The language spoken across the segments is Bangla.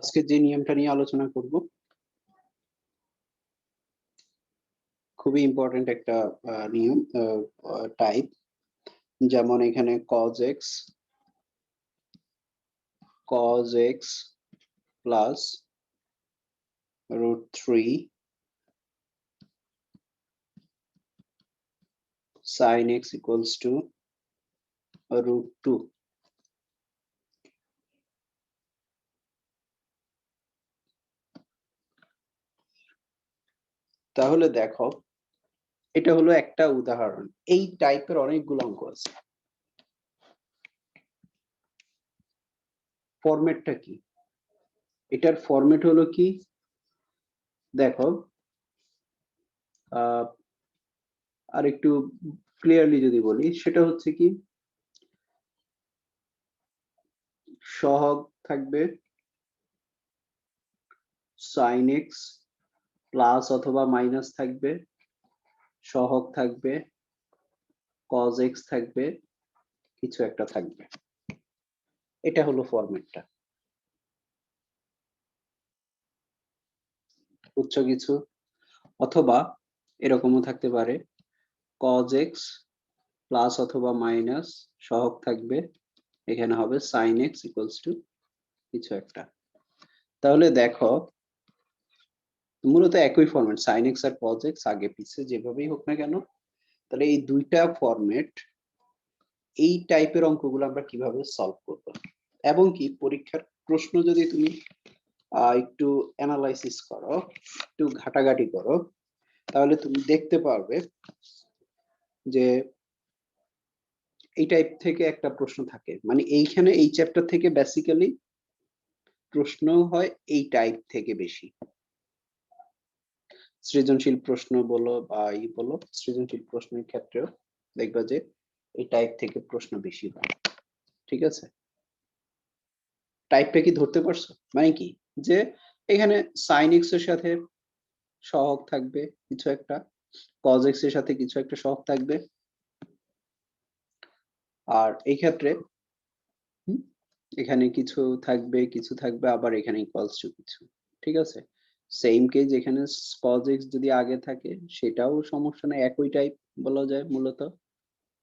আজকে যে নিয়মটা নিয়ে আলোচনা করব খুবই ইম্পর্টেন্ট একটা নিয়ম টাইপ। যেমন এখানে cos x plus √3 sin x equals to √2। তাহলে দেখো, এটা হলো একটা উদাহরণ। এই টাইপের অনেকগুলো অঙ্ক আছে। ফরম্যাটটা কি? এটার ফরম্যাট হলো কি, দেখো আর একটু ক্লিয়ারলি যদি বলি, সেটা হচ্ছে কি, সহগ থাকবে sin x প্লাস অথবা মাইনাস থাকবে, সহগ থাকবে cos x থাকবে, কিছু একটা থাকবে। এটা হলো ফরম্যাটটা। উচ্চ কিছু, অথবা এরকমও থাকতে পারে cos x প্লাস অথবা মাইনাস, সহগ থাকবে, এখানে হবে sin x ইকুয়ালস টু কিছু একটা। তাহলে দেখো, মূলত একই ফরম্যাট, sin x আর cos x আগে পিছে যেভাবেই হোক না কেন। তাহলে এই দুইটা ফরম্যাট, এই টাইপের অঙ্কগুলো আমরা কিভাবে সলভ করব, এবং কি পরীক্ষার প্রশ্ন যদি তুমি একটু অ্যানালাইসিস করো, একটু ঘাটাঘাটি করো, তাহলে তুমি দেখতে পারবে যে এই টাইপ থেকে একটা প্রশ্ন থাকে। মানে এইখানে এই চ্যাপ্টার থেকে বেসিক্যালি প্রশ্ন হয় এই টাইপ থেকে বেশি। সৃজনশীল প্রশ্ন বলো বা বলো, সৃজনশীল প্রশ্নের ক্ষেত্রেও দেখবা যে এই টাইপ থেকে প্রশ্ন বেশি হয়। ঠিক আছে, টাইপটা কি ধরতে পারছো? মানে কি, যে এখানে sin x এর সাথে সহগ থাকবে কিছু একটা, cos x এর সাথে কিছু একটা সহগ থাকবে, আর এই ক্ষেত্রে এখানে কিছু থাকবে, কিছু থাকবে, আবার এখানে ইকুয়ালস টু কিছু। ঠিক আছে, সেম কেজ এখানে cos x যদি আগে থাকে সেটাও সমস্যা নাই, একই টাইপ বলা যায়। মূলত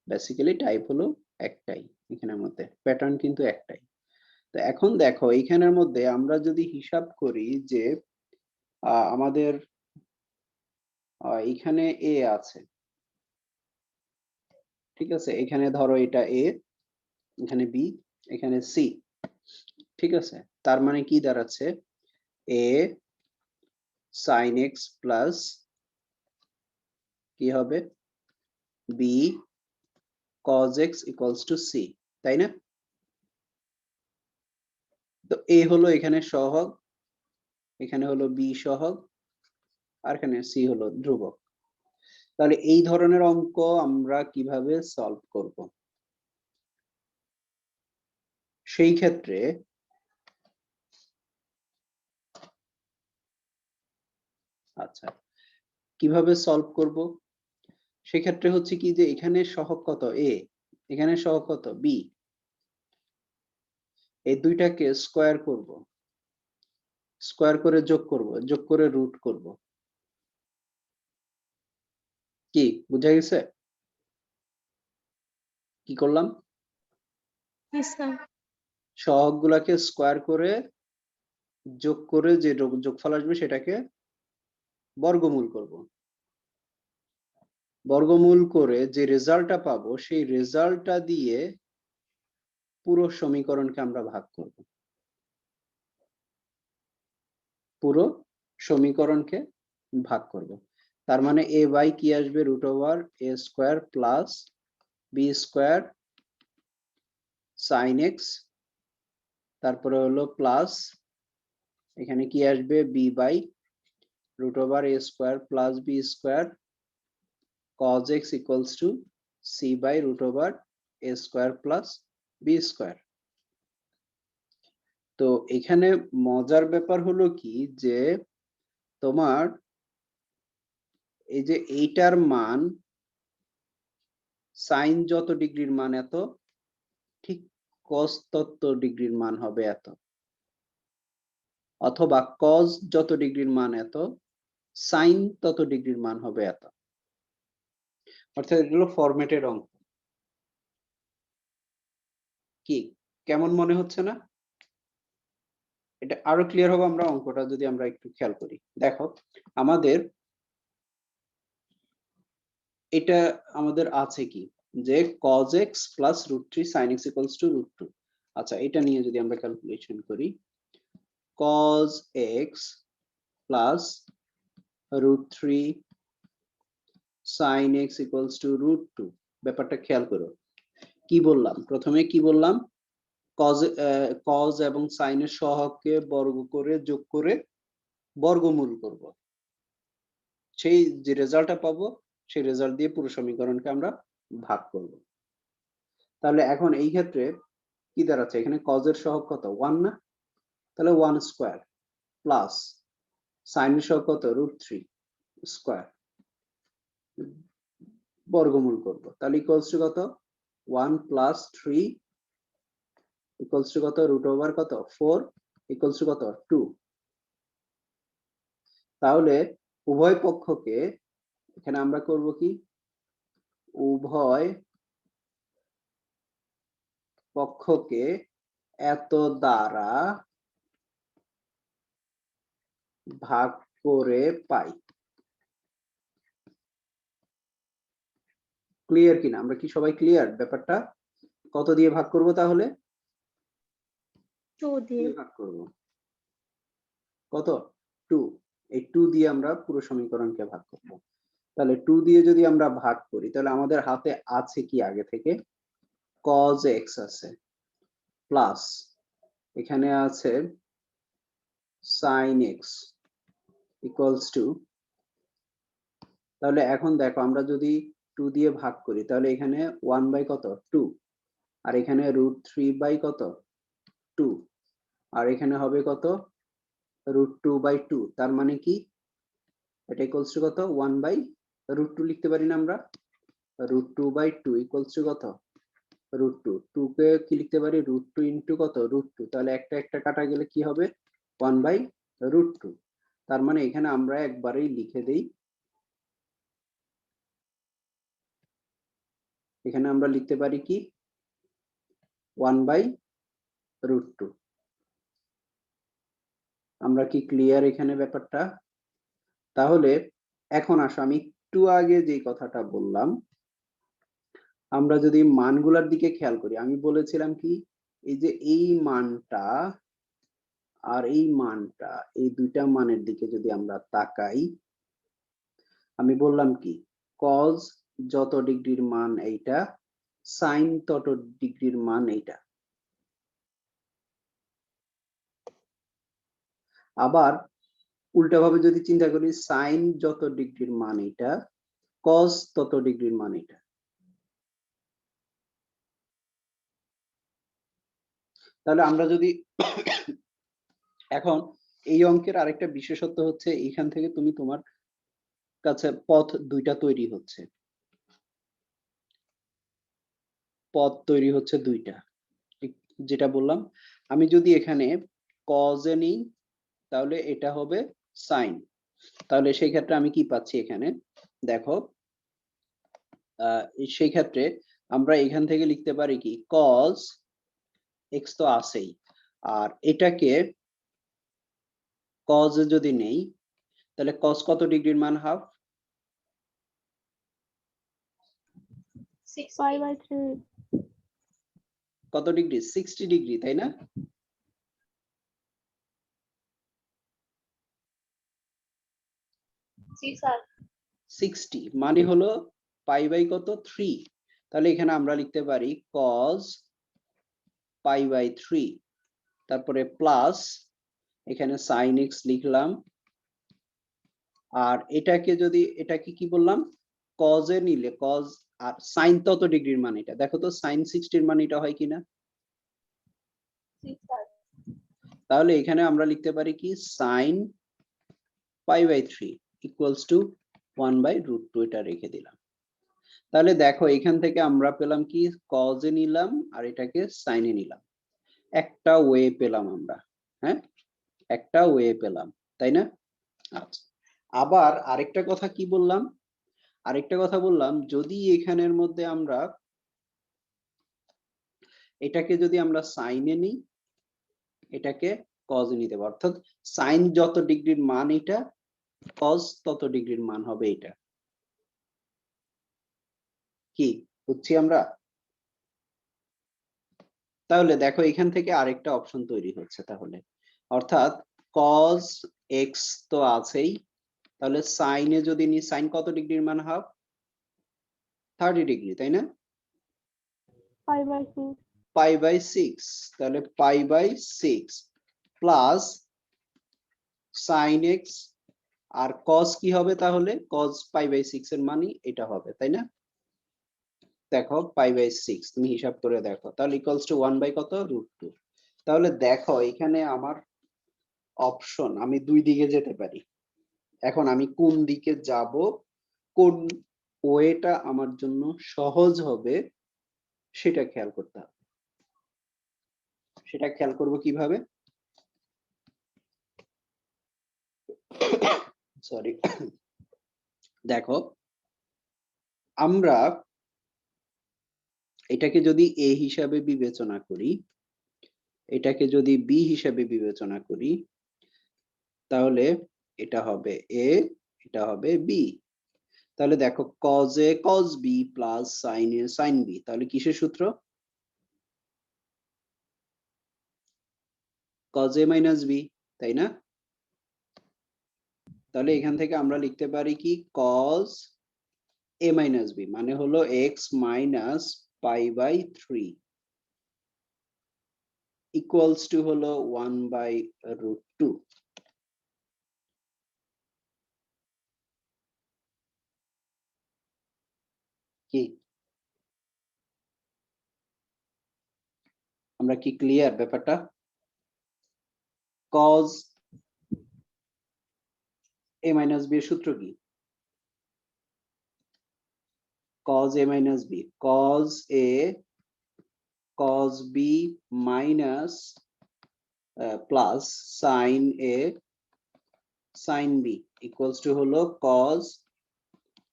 বেসিক্যালি টাইপ হলো একটাই, এখানের মধ্যে প্যাটার্ন কিন্তু একটাই। তো এখন দেখো, এইখানের মধ্যে আমরা যদি হিসাব করি যে আমাদের এখানে এ আছে, ঠিক আছে, এখানে ধরো এটা এ, এখানে বি, এখানে সি। ঠিক আছে, তার মানে কি দাঁড়াচ্ছে, এ sin x প্লাস কি হবে b cos x equals to c, তাই না? তো এ হলো এখানে সহগ, এখানে হলো বি সহগ, আর এখানে সি হলো ধ্রুবক। তাহলে এই ধরনের অঙ্ক আমরা কিভাবে সলভ করব? সেই ক্ষেত্রে আচ্ছা, কিভাবে সলভ করব? সেক্ষেত্রে হচ্ছে কি, যে এখানে সহগ কত এ, এখানে সহগ কত বি, এই দুইটাকে স্কোয়ার করব, স্কোয়ার করে যোগ করব, যোগ করে রুট করব। কি বুঝা গেছে কি করলাম? সহগ গুলাকে স্কোয়ার করে যোগ করে যে যোগফল আসবে সেটাকে বর্গমূল করব, বর্গমূল করে যে রেজাল্টটা পাবো সেই রেজাল্টটা দিয়ে পুরো সমীকরণকে আমরা ভাগ করব, পুরো সমীকরণকে ভাগ করব। তার মানে এ বাই কি আসবে, √a square plus b square sin x, তারপরে হলো প্লাস এখানে কি আসবে b by √a square plus b square cos x equals to c by √a square plus b square. তো এখানে মজার ব্যাপার হলো কি, যে তোমার এই যে এইটার মান, সাইন যত ডিগ্রির মান এত, ঠিক cos তত ডিগ্রির মান হবে এত। অথবা কজ যত ডিগ্রির মান এত, সাইন তত ডিগ্রির মান হবে এত। অর্থাৎ এগুলো ফরম্যাটের অঙ্ক। কি কেমন মনে হচ্ছে না? এটা আরো ক্লিয়ার হবে আমরা অঙ্কটা যদি আমরা একটু খেয়াল করি। দেখো আমাদের এটা আমাদের আছে কি, যে cos x plus √3 sin x equals to √2। আচ্ছা, এটা নিয়ে যদি আমরা ক্যালকুলেশন করি, cos x plus √3 sin x equals to √2। ব্যাপারটা খেয়াল করো, কি বললাম প্রথমে, কি বললাম, cos এবং sin এর সহগকে বর্গ করে যোগ করে বর্গমূল করব, সেই যে রেজাল্টটা পাবো সেই রেজাল্ট দিয়ে পুরো সমীকরণকে আমরা ভাগ করব। তাহলে এখন এই ক্ষেত্রে কি দাঁড়াচ্ছে, এখানে cos এর সহগ কত, 1 না? তাহলে 1 স্কয়ার প্লাস sin এর সহগ কত, √3 স্কয়ার, বর্গমূল করব। তাহলে ইকুয়ালস টু কত, 1 প্লাস 3 ইকুয়ালস টু কত, √ওভার কত, 4 ইকুয়ালস টু কত, 2। তাহলে উভয় পক্ষকে এখানে আমরা করব কি, উভয় পক্ষকে এত দ্বারা ভাগ করে পাই। ক্লিয়ার কিনা, আমরা কি সবাই ক্লিয়ার ব্যাপারটা? কত দিয়ে ভাগ করব তাহলে, 2 দিয়ে ভাগ করব, কত, 2। এই 2 দিয়ে আমরা পুরো সমীকরণকে ভাগ করব। তাহলে 2 দিয়ে যদি আমরা ভাগ করি তাহলে আমাদের হাতে আছে কি আগে থেকে, cos x আছে, প্লাস এখানে আছে sin x ইকুয়ালস টু, তাহলে এখন দেখো আমরা যদি 2 দিয়ে ভাগ করি তাহলে এখানে 1 বাই কত, 2, আর এখানে √3 বাই কত, 2, আর এখানে হবে কত, √2 বাই 2। তার মানে কি, এটা ইকুয়ালস টু কত, 1 বাই √2 লিখতে পারি না আমরা, √2 বাই 2 ইকুয়ালস টু কত, √2। 2 কে কি লিখতে পারি, √2 ইনটু কত, √2। তাহলে একটা একটা কাটা গেলে কি হবে, 1 বাই √2। তার মানে এখানে আমরা একবারেই লিখে দেই, এখানে আমরা লিখতে পারি কি, 1 বাই √2। আমরা কি ক্লিয়ার এখানে ব্যাপারটা? তাহলে এখন আসো, আমি একটু আগে যে কথাটা বললাম, আমরা যদি মানগুলার দিকে খেয়াল করি, আমি বলেছিলাম কি, এই যে এই মানটা আর এই মানটা, এই দুইটা মানের দিকে যদি আমরা তাকাই, আমি বললাম কি, cos যত ডিগ্রির মান এইটা, sin তত ডিগ্রির মান এইটা। আবার উল্টাভাবে যদি চিন্তা করি, sin যত ডিগ্রির মান এইটা, cos তত ডিগ্রির মান এইটা। তাহলে আমরা যদি এখন এই অঙ্কের আরেকটা বিশেষত্ব হচ্ছে, এইখান থেকে তুমি তোমার কাছে পথ দুইটা তৈরি হচ্ছে, পথ তৈরি হচ্ছে দুইটা, যেটা বললাম। আমি যদি এখানে cos এ নিই তাহলে এটা হবে sin। তাহলে সেই ক্ষেত্রে আমি কি পাচ্ছি এখানে, দেখো সেই ক্ষেত্রে আমরা এখান থেকে লিখতে পারি কি, cos x তো আছেই, আর এটাকে cos এ যদি নেই তাহলে cos কত ডিগ্রির মান, হাফ, 5/3 কত ডিগ্রি, 60 ডিগ্রি, তাই না? জি স্যার 60 মানে হলো পাই বাই কত, 3। তাহলে এখানে আমরা লিখতে পারি cos পাই বাই 3, তারপরে প্লাস এখানে sin x লিখলাম, আর এটাকে যদি, এটাকে কি বললাম, cos এ নিলে cos, আর sin তত ডিগ্রির মান এটা, দেখো তো sin 60 এর মান এটা হয় কিনা। জি স্যার তাহলে এখানে আমরা লিখতে পারি কি, sin pi by 3 equals to 1 by √2, এটা রেখে দিলাম। তাহলে দেখো এখান থেকে আমরা পেলাম কি, cos এ নিলাম আর এটাকে sin এ নিলাম, একটা ওয়ে পেলাম আমরা। হ্যাঁ, একটা ওয়ে পেলাম, তাই না? আচ্ছা, আবার আরেকটা কথা কি বললাম, আরেকটা কথা বললাম, যদি এখানের মধ্যে আমরা এটাকে যদি আমরা সাইনে নিই, এটাকে কজে নিতে পারি, অর্থাৎ সাইন যত ডিগ্রির মান এটা, কজ তত ডিগ্রির মান হবে এটা। কি বুঝছি আমরা? তাহলে দেখো এখান থেকে আরেকটা অপশন তৈরি হচ্ছে, তাহলে অর্থাৎ কজ এক্স তো আছেই, তাহলে সাইনে যদি নি, সাইন কত ডিগ্রির মান হবে? 30 ডিগ্রি, তাই না? π/6 পাই বাই 6, তাহলে pi by 6 plus sine x, আর কজ কি হবে তাহলে? কজ পাই বাই 6 এর মানই এটা হবে, তাই না? দেখো পাই বাই 6 তুমি হিসাব করে দেখো, তাহলে ইকুয়ালস টু 1 বাই কত? √2। তাহলে দেখো এখানে আমার অপশন, আমি দুই দিকে যেতে পারি। এখন আমি কোন দিকে যাব, কোন ওয়েটা আমার জন্য সহজ হবে সেটা খেয়াল করতে হবে। সেটা খেয়াল করব কিভাবে? সরি, দেখো আমরা এটাকে যদি এ হিসাবে বিবেচনা করি, এটাকে যদি বি হিসাবে বিবেচনা করি, তাহলে এটা হবে এ, এটা হবে বি। তাহলে দেখো cos a cos b plus sin a sin b, তাহলে কিসের সূত্র? cos a মাইনাস b, তাই না? তাহলে এখান থেকে আমরা লিখতে পারি কি, cos a মাইনাস b মানে হলো x minus pi by 3 equals to হলো 1 বাই √2। কি আমরা কি ক্লিয়ার ব্যাপারটা? cos a মাইনাস b এর সূত্র কি? cos a minus b, cos a cos b minus plus sin a sin b equals to হলো cos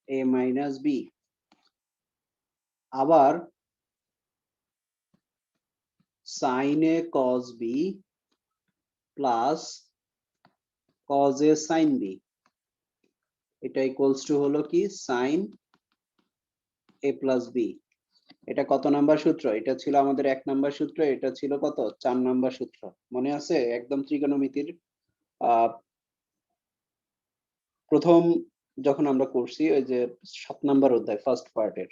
a minus b। আবার sin a cos b plus cos a sin b, এটা equals to হলো কি sin a plus b। এটা কত নাম্বার সূত্র? এটা ছিল আমাদের 1 নাম্বার সূত্র, এটা ছিল কত? 4 নাম্বার সূত্র, মনে আছে? একদম ত্রিকোণমিতির প্রথম যখন আমরা করছি, ওই যে 7 নাম্বার অধ্যায় ফার্স্ট পার্টের।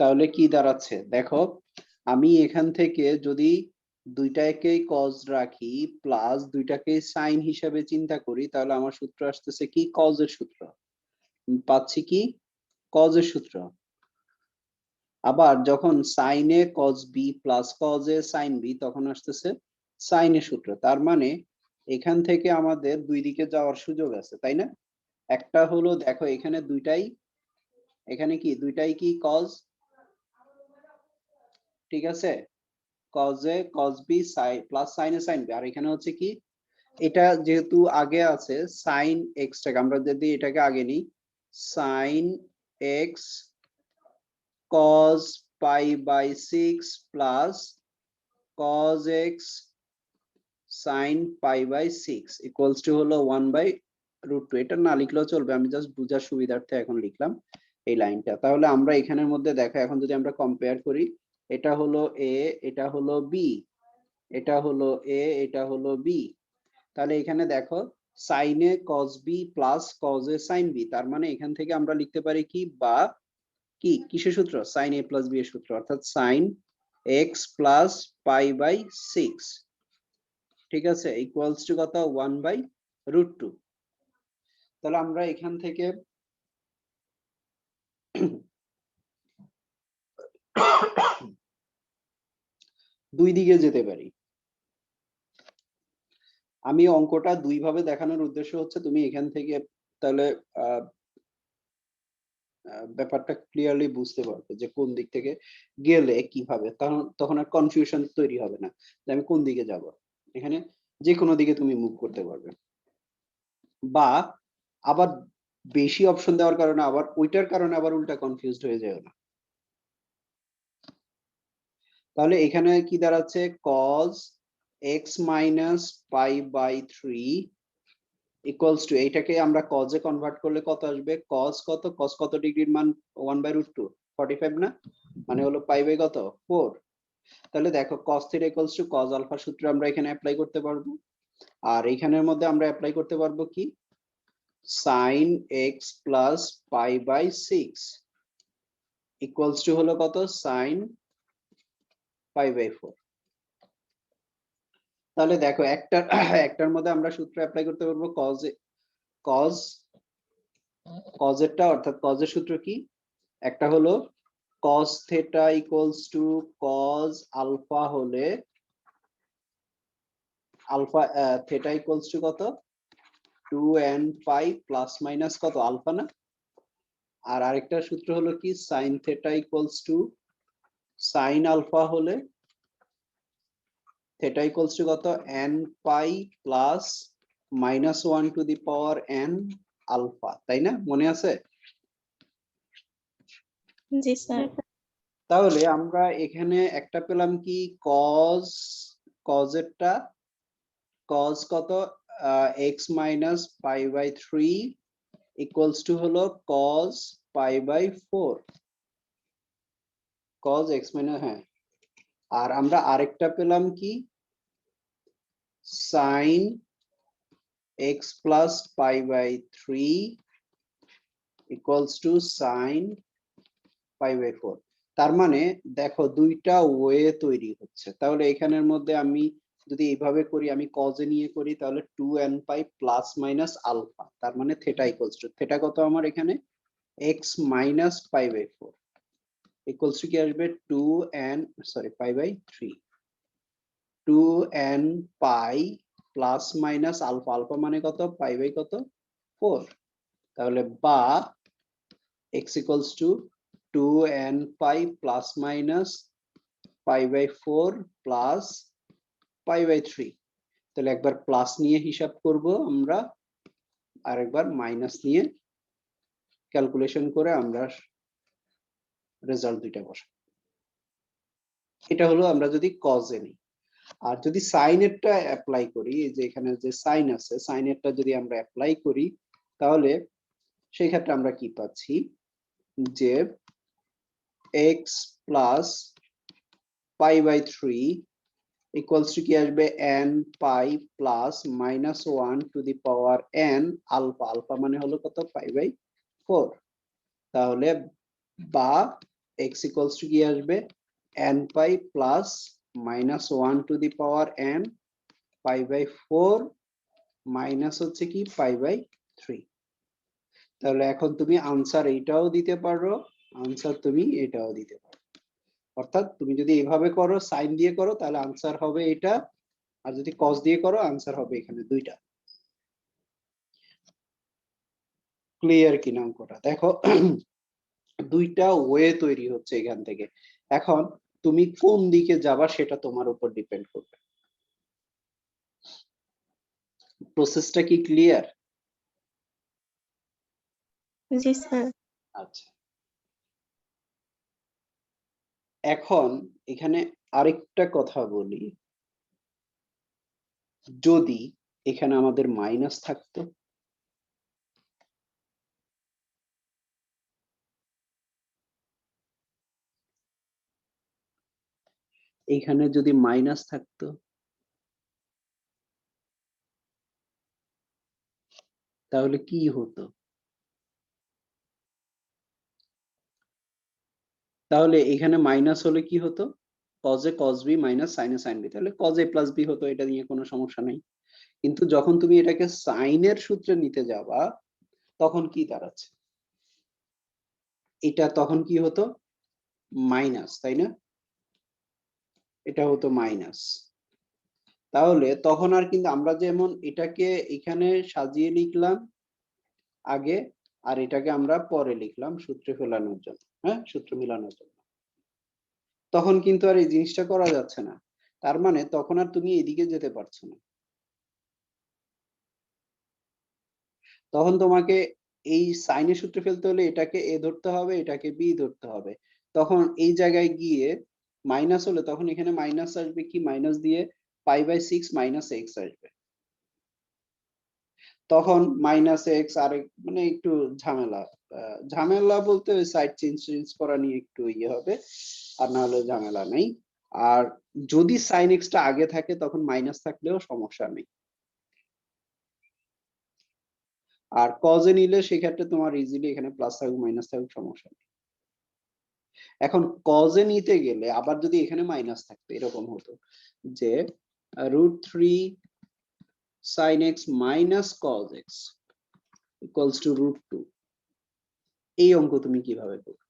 তাহলে কি দাঁড়াচ্ছে দেখো, আমি এখান থেকে যদি দুইটাকেই কজ রাখি প্লাস দুইটাকেই সাইন হিসাবে চিন্তা করি, তাহলে আমার সূত্র আসতেছে কি? কজের সূত্র পাচ্ছি, কি কজের সূত্র। আবার যখন সাইনে cause B plus কজে sign B, তখন আসতেছে সাইনের সূত্র। তার মানে এখান থেকে আমাদের দুই দিকে যাওয়ার সুযোগ আছে, তাই না? একটা হলো দেখো এখানে দুইটাই, এখানে কি দুইটাই কি কজ, ঠিক আছে? cos a cos b sin plus sin a sin b, আর এখানে হচ্ছে কি, এটা যেহেতু আগে আছে sin x টাকে আমরা যদি এটাকে আগে নিই, sin x cos pi by 6 plus cos x sin pi by 6 equals to হলো 1 by √2। এটা না লিখলেও চলবে, আমি জাস্ট বুঝার সুবিধার্থে এখন লিখলাম এই লাইনটা। তাহলে আমরা এখানের মধ্যে দেখো, এখন যদি আমরা কম্পেয়ার করি, এটা হলো a, এটা হলো b, এটা হলো a, এটা হলো b, তাহলে এখানে দেখো sin a cos b plus cos a sin b, তার মানে এখান থেকে আমরা লিখতে পারি কি, বা কি কিসের সূত্র? sin a প্লাস b এর সূত্র, অর্থাৎ sin x plus pi by 6, ঠিক আছে, ইকুয়ালস টু কত? 1 বাই √2। তাহলে আমরা এখান থেকে দুই দিকে যেতে পারি। আমি অঙ্কটা দুই ভাবে দেখানোর উদ্দেশ্য হচ্ছে তুমি এখান থেকে তাহলে ব্যাপারটা ক্লিয়ারলি বুঝতে পারবে যে কোন দিক থেকে গেলে কিভাবে, তখন আর কনফিউশন তৈরি হবে না যে আমি কোন দিকে যাব। এখানে যে কোনো দিকে তুমি মুভ করতে পারবে, বা আবার বেশি অপশন দেওয়ার কারণে আবার ওইটার কারণে আবার উল্টা কনফিউজড হয়ে যায় না। তাহলে এখানে কি দাঁড়াচ্ছে, cos x minus pi by 3 equals to, এইটাকে আমরা cos এ কনভার্ট করলে কত আসবে, cos কত, cos কত ডিগ্রির মান 1/√2 45 না, মানে হলো পাই বাই কত 4। তাহলে দেখো cos theta equals to cos alpha সূত্র আমরা এখানে অ্যাপ্লাই করতে পারবো, আর এইখানের মধ্যে আমরা অ্যাপ্লাই করতে পারবো কি sin x plus pi by 6 equals to হলো কত sin পাই বাই 4। তাহলে দেখো একটার মধ্যে আমরা সূত্র অ্যাপ্লাই করতে পারবো cos cos cos এরটা, অর্থাৎ cos এর সূত্র কি, একটা হলো cos theta equals to cos alpha হলে আলফা থিটা ইকুয়ালস টু কত 2n পাই প্লাস মাইনাস কত আলফা না, আর আরেকটা সূত্র হলো কি sin theta equals to sin alpha হলে থিটা ইকুয়ালস টু কত n pi plus minus 1 to the power n alpha, তাই না, মনে আছে? জি স্যার। তাহলে আমরা এখানে একটা পেলাম কি cos cos এরটা cos কত x minus pi by 3 equals to হলো cos pi by 4, cos x minus, হ্যাঁ, আর আমরা আরেকটা পেলাম কি sin x plus pi by 3 equals to sin pi by 4। তার মানে দেখো দুইটা ওয়ে তৈরি হচ্ছে। তাহলে এখানের মধ্যে আমি যদি এইভাবে করি, আমি cos এ নিয়ে করি, তাহলে 2n pi plus minus alpha, তার মানে থিটা ইকুয়ালস টু থিটা কত আমার এখানে x minus pi by 4 equals to কি আসবে 2n sorry pi by 3 2n pi plus minus alpha, alpha মানে কত পাই বাই কত 4, তাহলে বা x equals to 2n pi plus minus pi by 4 plus pi by 3। তাহলে একবার প্লাস নিয়ে হিসাব করব আমরা, আর একবার মাইনাস নিয়ে ক্যালকুলেশন করে আমরা রেজাল্ট দুইটা বসাবো। এটা হলো আমরা যদি cos এ নিই। আর যদি সাইন এরটা অ্যাপ্লাই করি, এই যে এখানে যে সাইন আছে, সাইন এরটা যদি আমরা অ্যাপ্লাই করি, তাহলে সেই ক্ষেত্রে আমরা কি পাচ্ছি যে x plus pi by 3 equals to কি আসবে n pi plus minus 1 to the power n alpha, alpha মানে হলো কত পাই বাই 4। তাহলে বা x ইকুয়ালস টু কি আসবে n pi plus minus 1 to the power n pi by 4 minus হচ্ছে কি পাই বাই 3। তাহলে এখন তুমি আনসার এইটাও দিতে পারো, আনসার তুমি এটাও দিতে পারো। অর্থাৎ তুমি যদি এইভাবে করো সাইন দিয়ে করো তাহলে আনসার হবে এটা, আর যদি কস দিয়ে করো আনসার হবে এখানে দুইটা। ক্লিয়ার কিনা অঙ্কটা? দেখো দুইটা ওয়ে তৈরি হচ্ছে এখান থেকে। এখন তুমি কোন দিকে যাবা সেটা তোমার উপর ডিপেন্ড করবে। প্রসেসটা কি ক্লিয়ার? জি স্যার। আচ্ছা, এখন এখানে আরেকটা কথা বলি, যদি এখানে আমাদের মাইনাস থাকতো, এখানে যদি মাইনাস থাকতো, তাহলে কি হতো? তাহলে এখানে মাইনাস হলে কি হতো, cos a cos b minus sin a sin b, তাহলে cos a প্লাস b হতো, এটা নিয়ে কোনো সমস্যা নেই। কিন্তু যখন তুমি এটাকে সাইনের সূত্রে নিতে যাবা তখন কি দাঁড়াচ্ছে, এটা তখন কি হতো মাইনাস, তাই না, এটা হতো মাইনাস। তাহলে তখন আর কিন্তু আমরা যেমন এটাকে এখানে সাজিয়ে লিখলাম আগে, আর এটাকে আমরা পরে লিখলাম সূত্রে ফেলানোর জন্য, হ্যাঁ সূত্র মিলানোর জন্য, তখন কিন্তু আর এই জিনিসটা করা যাচ্ছে না। তার মানে তখন আর তুমি এদিকে যেতে পারছো না, তখন তোমাকে এই সাইনের সূত্রে ফেলতে হলে এটাকে এ ধরতে হবে, এটাকে বি ধরতে হবে। তখন এই জায়গায় গিয়ে মাইনাস হলে তখন এখানে মাইনাস আসবে কি, মাইনাস দিয়ে π/6 মাইনাস এক্স আসবে। তখন মাইনাস এক্স আর মানে একটু ঝামেলা, ঝামেলা বলতে ওই সাইড চেঞ্জ করা নিয়ে একটু ইয়ে হবে, আর না হলে ঝামেলা নেই। আর যদি সাইন এক্সটা আগে থাকে তখন মাইনাস থাকলেও সমস্যা নেই। আর কজে নিলে সেক্ষেত্রে তোমার ইজিলি এখানে প্লাস থাকুক মাইনাস থাকুক সমস্যা নেই। এখন কজে নিতে গেলে আবার যদি এখানে মাইনাস থাকতো এরকম হতো যে √3 sin x minus cos x equals two √2। এই অঙ্ক তুমি কিভাবে করবে?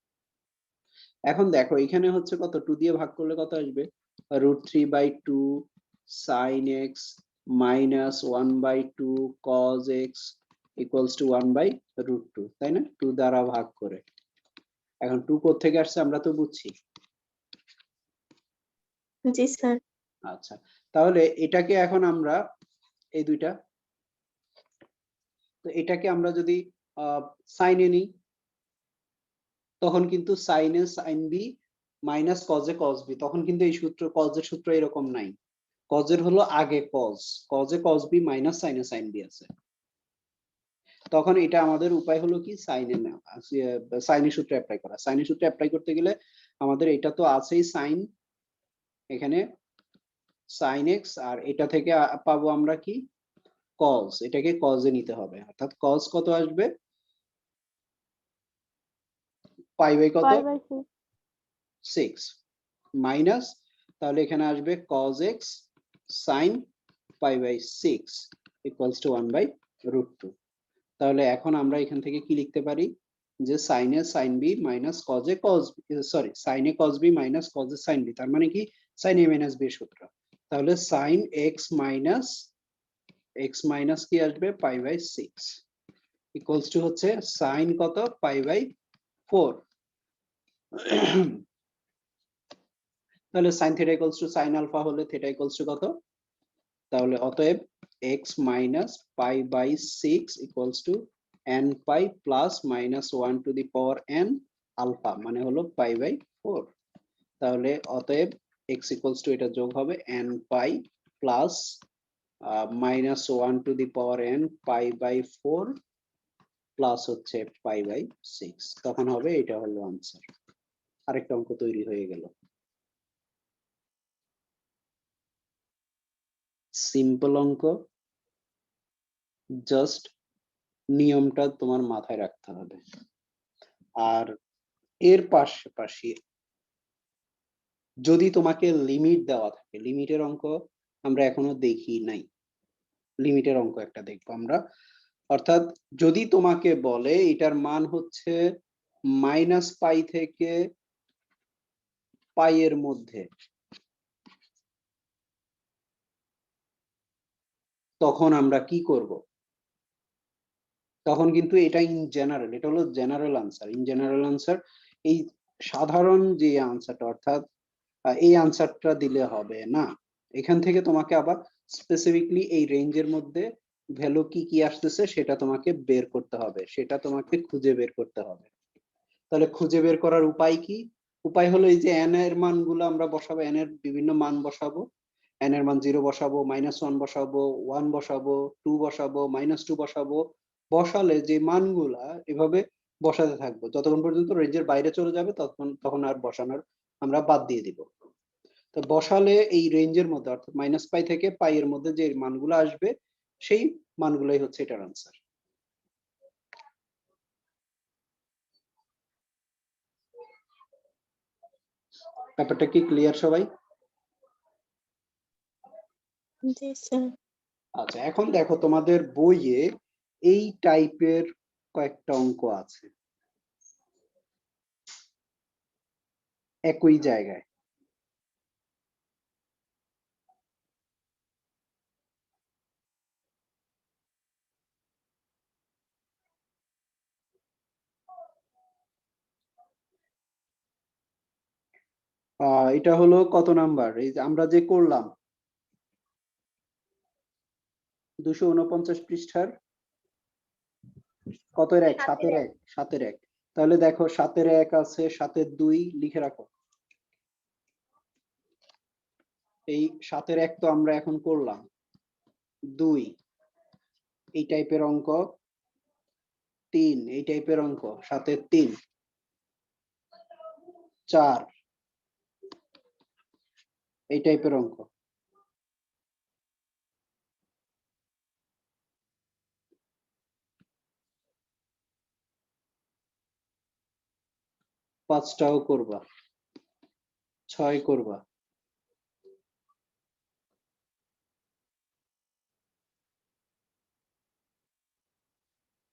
এখন দেখো এখানে হচ্ছে কত, 2 দিয়ে ভাগ করলে কত আসবে, √3/2 sin x minus 1/2 cos x equals to 1/√2, তাই না? 2 দ্বারা ভাগ করে। এখন 2 কোথা থেকে আসছে আমরা তো বুঝছি। জি স্যার। আচ্ছা, তাহলে এটাকে এখন আমরা এই দুইটা, তো এটাকে আমরা যদি সাইনে নিই তখন কিন্তু সাইনে sine B minus কজে cos B, তখন কিন্তু এই সূত্র কজের সূত্র এরকম নাই। কজের হলো আগে কজ, কজে কজ বি মাইনাস সাইনে সাইন বি আছে। তখন এটা আমাদের উপায় হলো কি, সাইনে সাইনের সূত্র অ্যাপ্লাই করা। সাইনের সূত্র অ্যাপ্লাই করতে গেলে আমাদের এটা তো আছেই সাইন, এখানে সাইন এক্স, আর এটা থেকে পাবো আমরা কি কজ, এটাকে কজে নিতে হবে, অর্থাৎ কজ কত আসবে π/কত π/6 6 মাইনাস, তাহলে এখানে আসবে cos x sin π/6 equals to 1/√2। তাহলে এখন আমরা এখান থেকে কি লিখতে পারি যে sin a sin b minus cos a cos sorry sin a cos b minus cos a sin b, তার মানে কি sin a মাইনাস b এর সূত্র। তাহলে sin x মাইনাস কি আসবে π/6 ইকুয়ালস টু হচ্ছে sin কত π/4। তাহলে sin theta equals to sin alpha হলে থিটা ইকুয়ালস টু কত, তাহলে অতএব x minus π/6 equals to n pi plus minus 1 to the power n alpha, মানে হলো π/4। তাহলে অতএব x ইকুয়ালস টু এটা যোগ হবে n pi plus minus 1 to the power n π/4 plus হচ্ছে π/6, তখন হবে এটা হলো আনসার। আরেকটা অঙ্ক তৈরি হয়ে গেল। সিম্পল অঙ্ক, জাস্ট নিয়মটা তোমার মাথায় রাখতে হবে। আর এর পাশাপাশি যদি তোমাকে লিমিট দেওয়া থাকে, লিমিটের অঙ্ক আমরা এখনো দেখি নাই, লিমিটের অঙ্ক একটা দেখবো আমরা। অর্থাৎ যদি তোমাকে বলে এটার মান হচ্ছে -π থেকে π এর মধ্যে, তখন আমরা কি করব? তখন কিন্তু এটা ইন জেনারেল, এটা হলো general answer. In general answer এই সাধারণ যে আনসারটা, অর্থাৎ এই আনসারটা দিলে হবে না, এখান থেকে তোমাকে আবার স্পেসিফিকলি এই রেঞ্জের মধ্যে ভ্যালু কি কি আসতেছে সেটা তোমাকে বের করতে হবে, সেটা তোমাকে খুঁজে বের করতে হবে। তাহলে খুঁজে বের করার উপায় কি? উপায় হলো এই যে n এর মানগুলো আমরা বসাবো, n এর বিভিন্ন মান বসাবো, n এর মান 0 বসাবো, -1 বসাবো, 1 বসাবো, 2 বসাবো, -2 বসাবো। বসালে যে মানগুলা এভাবে বসাতে থাকবো যতক্ষণ পর্যন্ত রেঞ্জের বাইরে চলে যাবে, তখন আর বসানোর আমরা বাদ দিয়ে দিব। তো বসালে এই রেঞ্জের মধ্যে, অর্থাৎ -π থেকে π এর মধ্যে যে মানগুলো আসবে সেই মানগুলাই হচ্ছে এটার আনসার। ব্যাপারটা কি ক্লিয়ার সবাই? জি স্যার। আচ্ছা, এখন দেখো তোমাদের বইয়ে এই টাইপের কয়েকটা অঙ্ক আছে একই জায়গায়। এটা হলো কত নাম্বার, এই যে আমরা যে করলাম 249 পৃষ্ঠার কতের এক? সাতের 7-এর 1, 7-এর 1। তাহলে দেখো 7-এর 1 আছে, 7-এর 2 লিখে রাখো। এই 7-এর 1 তো আমরা এখন করলাম। 2 এই টাইপের অঙ্ক, 3 এই টাইপের অঙ্ক, 7-এর 3, 4 এই টাইপের অঙ্ক। পাঁচটাও করবা, 6 করবা।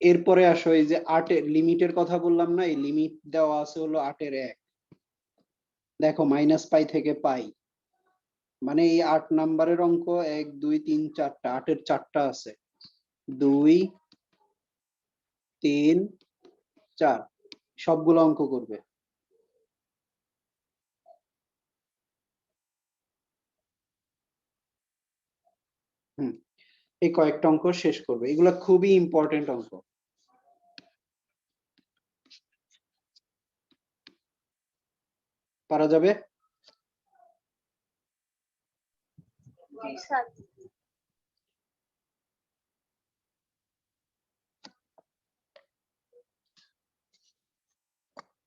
এরপরে আসো এই যে 8-এর লিমিটের কথা বললাম না, এই লিমিট দেওয়া আছে হলো 8-এর 1। দেখো -π থেকে পাই, মানে এই 8 নাম্বারের অঙ্ক 1 2 3 4টা, 8-এর 4টা আছে, 2 3 4, সবগুলো অঙ্ক করবে। এই কয়েকটা অঙ্ক শেষ করবে, এগুলা খুবই ইম্পর্টেন্ট অঙ্ক। পারা যাবে? জি স্যার।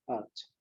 আচ্ছা।